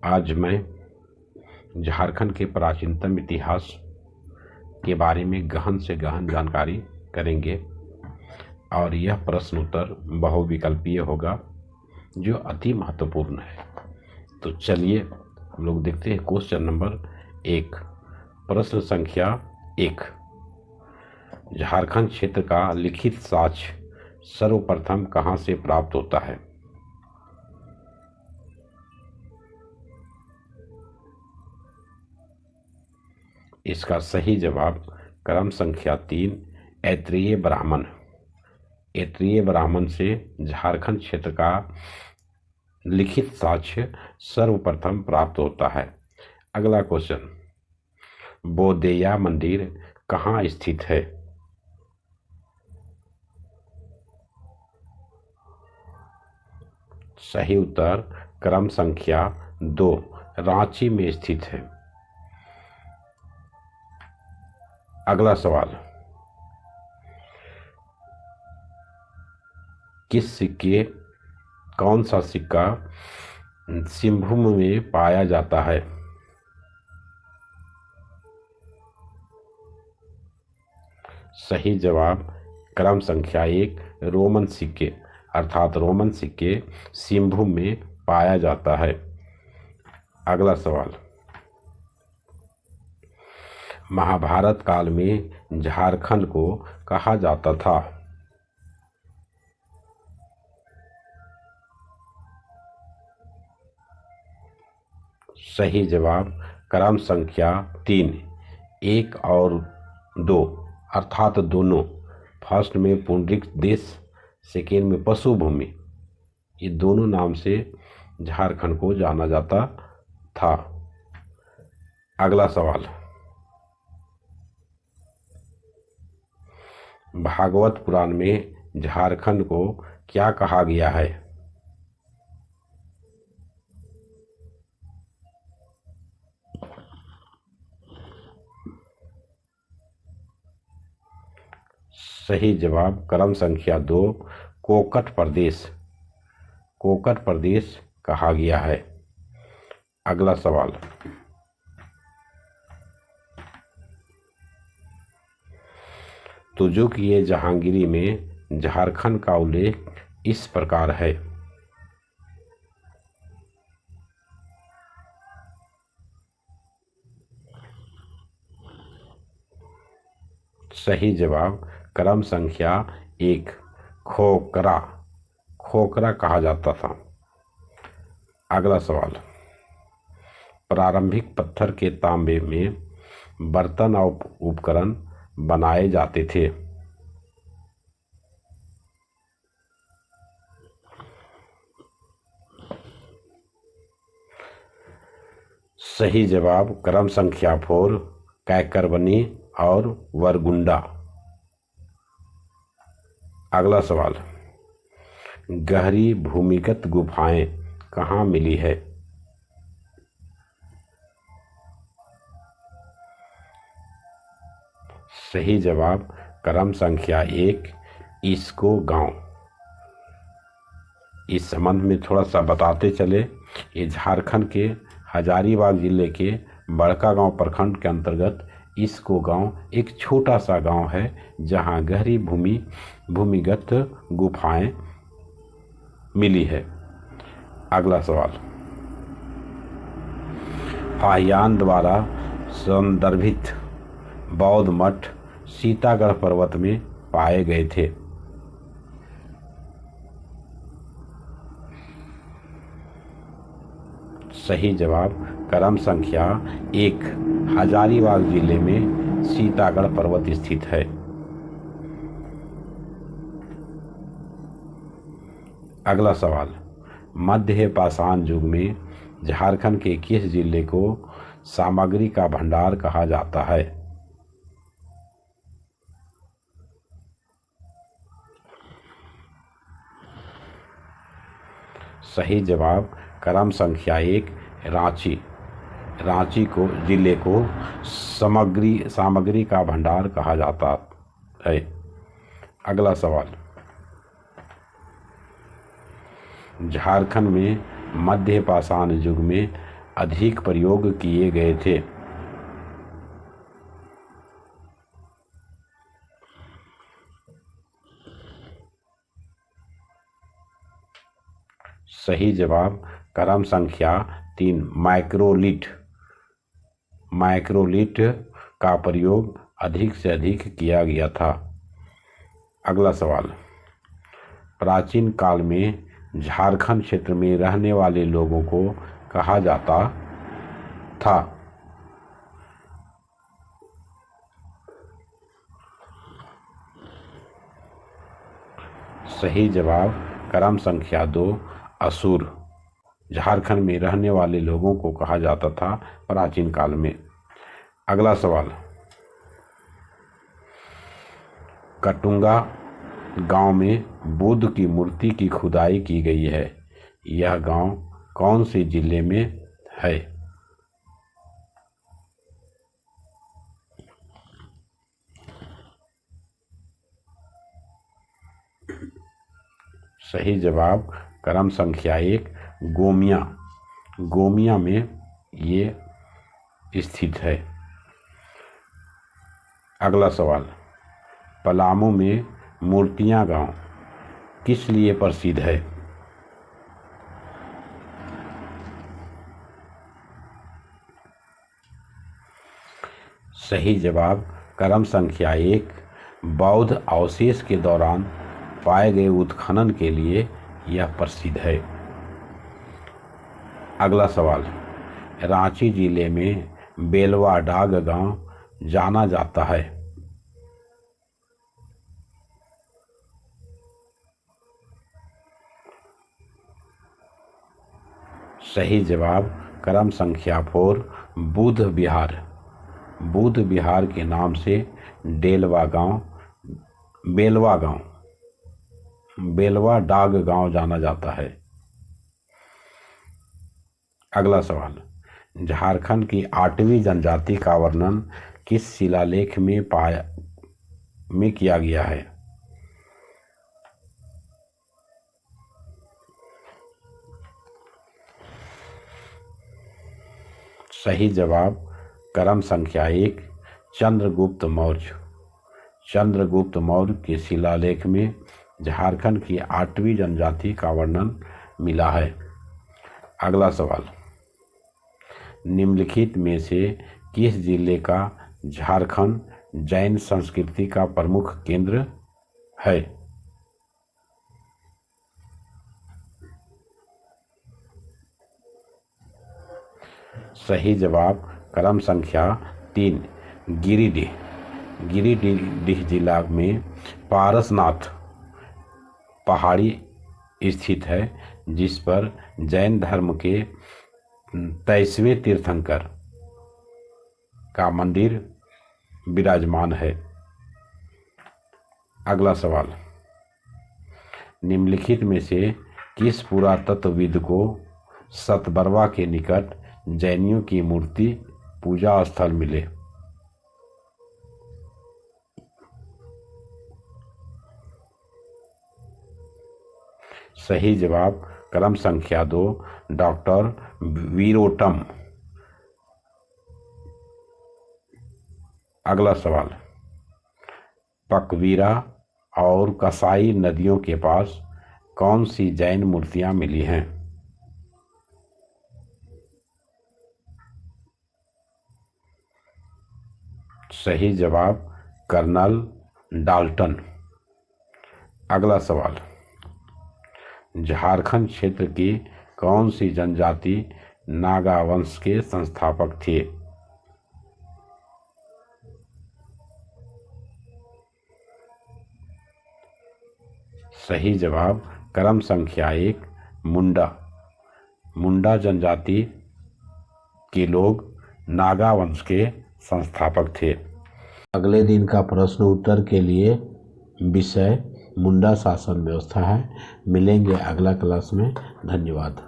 आज मैं झारखंड के प्राचीनतम इतिहास के बारे में गहन से गहन जानकारी करेंगे और यह प्रश्न उत्तर बहुविकल्पीय होगा जो अति महत्वपूर्ण है। तो चलिए हम लोग देखते हैं क्वेश्चन नंबर 1। प्रश्न संख्या 1। झारखंड क्षेत्र का लिखित साक्ष्य सर्वप्रथम कहाँ से प्राप्त होता है? इसका सही जवाब क्रम संख्या 3 ऐत्रेय ब्राह्मण। ऐत्रेय ब्राह्मण से झारखंड क्षेत्र का लिखित साक्ष्य सर्वप्रथम प्राप्त होता है। अगला क्वेश्चन, बोधगया मंदिर कहाँ स्थित है? सही उत्तर क्रम संख्या 2 रांची में स्थित है। अगला सवाल, कौन सा सिक्का सिंहभूम में पाया जाता है? सही जवाब क्रम संख्या 1 रोमन सिक्के, अर्थात रोमन सिक्के सिंहभूम में पाया जाता है। अगला सवाल, महाभारत काल में झारखंड को कहा जाता था? सही जवाब क्रम संख्या 3 1 और 2, अर्थात दोनों। फर्स्ट में पुंडरिक देश, सेकेंड में पशु भूमि, ये दोनों नाम से झारखंड को जाना जाता था। अगला सवाल, भागवत पुराण में झारखंड को क्या कहा गया है? सही जवाब क्रम संख्या 2 कोकट प्रदेश, कोकट प्रदेश कहा गया है। अगला सवाल, तुजुक-ए जहांगीरी में झारखंड का उल्लेख इस प्रकार है। सही जवाब क्रम संख्या 1 खोखरा, खोखरा कहा जाता था। अगला सवाल, प्रारंभिक पत्थर के तांबे में बर्तन और उपकरण बनाए जाते थे। सही जवाब क्रम संख्या 4 कैकरबनी और वरगुंडा। अगला सवाल, गहरी भूमिगत गुफाएं कहाँ मिली है? सही जवाब क्रम संख्या 1 इसको गांव। इस संबंध में थोड़ा सा बताते चले, ये झारखंड के हजारीबाग जिले के बड़कागांव प्रखंड के अंतर्गत इसको गांव एक छोटा सा गांव है जहां गहरी भूमिगत गुफाएं मिली है। अगला सवाल, फाहियान द्वारा संदर्भित बौद्ध मठ सीतागढ़ पर्वत में पाए गए थे। सही जवाब क्रम संख्या 1 हजारीबाग जिले में सीतागढ़ पर्वत स्थित है। अगला सवाल, मध्य पाषाण युग में झारखंड के किस जिले को सामग्री का भंडार कहा जाता है? सही जवाब क्रम संख्या 1 रांची, रांची को जिले को सामग्री का भंडार कहा जाता है। अगला सवाल, झारखंड में मध्य पाषाण युग में अधिक प्रयोग किए गए थे। सही जवाब क्रम संख्या 3 माइक्रोलिट। माइक्रोलिट का प्रयोग अधिक से अधिक किया गया था। अगला सवाल, प्राचीन काल में झारखंड क्षेत्र में रहने वाले लोगों को कहा जाता था। सही जवाब क्रम संख्या 2 असुर। झारखंड में रहने वाले लोगों को कहा जाता था प्राचीन काल में। अगला सवाल, कटुंगा गांव में बुद्ध की मूर्ति की खुदाई की गई है। यह गांव कौन से जिले में है? सही जवाब क्रम संख्या 1 गोमिया। गोमिया में ये स्थित है। अगला सवाल, पलामू में मूर्तियां गांव किस लिए प्रसिद्ध है? सही जवाब क्रम संख्या 1 बौद्ध अवशेष के दौरान पाए गए उत्खनन के लिए यह प्रसिद्ध है। अगला सवाल, रांची जिले में बेलवा डाग गांव जाना जाता है। सही जवाब क्रम संख्या 4 बुद्ध विहार। बुद्ध विहार के नाम से बेलवा डाग गांव जाना जाता है। अगला सवाल, झारखंड की 8वीं जनजाति का वर्णन किस शिलालेख में किया गया है? सही जवाब क्रम संख्या 1 चंद्रगुप्त मौर्य। चंद्रगुप्त मौर्य के शिलालेख में झारखंड की 8वीं जनजाति का वर्णन मिला है। अगला सवाल, निम्नलिखित में से किस जिले का झारखंड जैन संस्कृति का प्रमुख केंद्र है? सही जवाब क्रम संख्या 3 गिरिडीह। गिरिडीह जिला में पारसनाथ पहाड़ी स्थित है, जिस पर जैन धर्म के 23वें तीर्थंकर का मंदिर विराजमान है। अगला सवाल, निम्नलिखित में से किस पुरातत्वविद को सतबरवा के निकट जैनियों की मूर्ति पूजा स्थल मिले? सही जवाब क्रम संख्या 2 डॉक्टर वीरोटम। अगला सवाल, पकवीरा और कसाई नदियों के पास कौन सी जैन मूर्तियां मिली हैं? सही जवाब कर्नल डाल्टन। अगला सवाल, झारखंड क्षेत्र की कौन सी जनजाति नागा वंश के संस्थापक थे? सही जवाब क्रम संख्या 1 मुंडा। मुंडा जनजाति के लोग नागा वंश के संस्थापक थे। अगले दिन का प्रश्न उत्तर के लिए विषय मुंडा शासन व्यवस्था है। मिलेंगे अगला क्लास में। धन्यवाद।